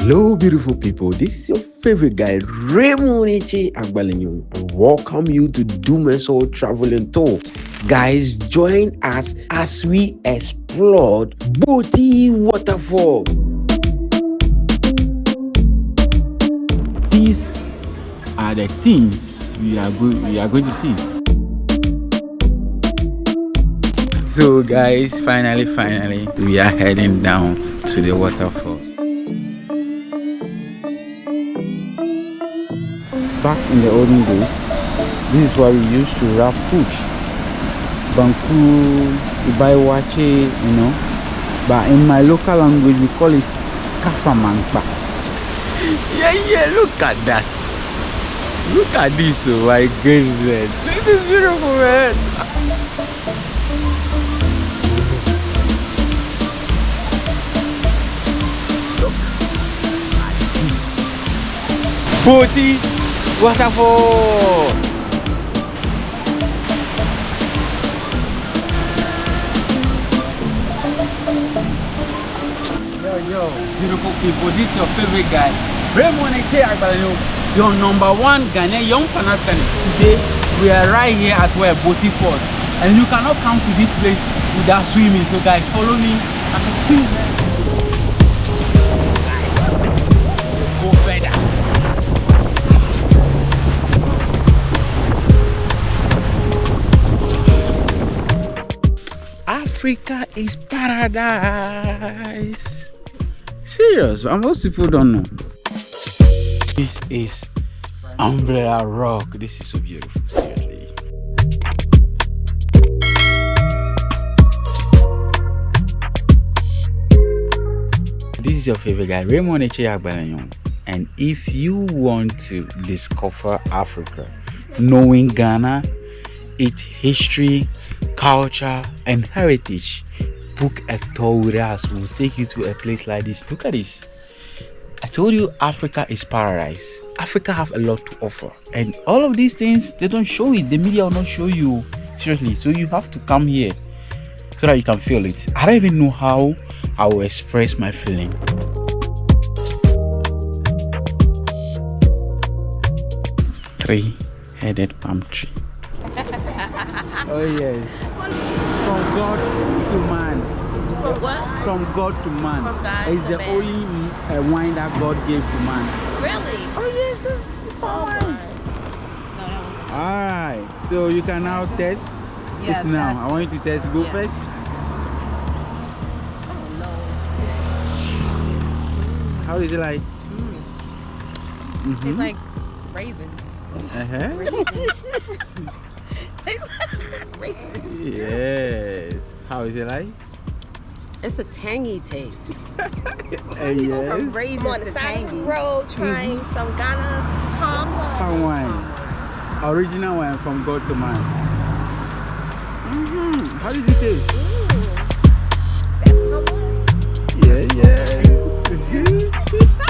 Hello, beautiful people. This is your favorite guy, Raymond Agbalenyo, and welcome you to Domezor Traveling Tour. Guys, join us as we explore Boti Waterfalls. These are the things we are going to see. So guys, finally we are heading down to the waterfalls. Back in the olden days, this is where we used to wrap food. Banku, Ibaiwache, you know. But in my local language, we call it Kafamankpa. Yeah, look at that. Look at this, oh my goodness. This is beautiful, man. Boti Waterfalls. Yo, beautiful people, this is your favorite guy, Reconnect, your number one Ghanaian young Pan-African. Today, we are right here at where Boti Falls, and you cannot come to this place without swimming. So guys, follow me as I swim. Go further. Africa is paradise. Serious, but most people don't know. This is Umbrella Rock. This is so beautiful, seriously. This is your favorite guy, Raymond Agbalenyo. And if you want to discover Africa, knowing Ghana, its history, culture and heritage, book a tour with us. We'll take you to a place like this. Look at this. I told you Africa is paradise. Africa have a lot to offer, and all of these things, they don't show it. The media will not show you, seriously. So you have to come here so that you can feel it. I don't even know how I will express my feeling. Three-headed palm tree. Oh yes. From God to man. From what? From God to man. From God it's to the man. only wine that God gave to man. Really? Oh yes, this is palm wine. No. Alright, so you can now test Yes, it now. that's I want you to test. Go yeah. first. Oh no. How is it like? It's like raisins. Raisins. Yes. How is it like? It's a tangy taste. Yes. From raisins I'm on the to side of the tangy. road trying some Ghana palm wine. Palm wine. Original wine from God to man. How did it taste? That's palm wine. Yeah. It's good.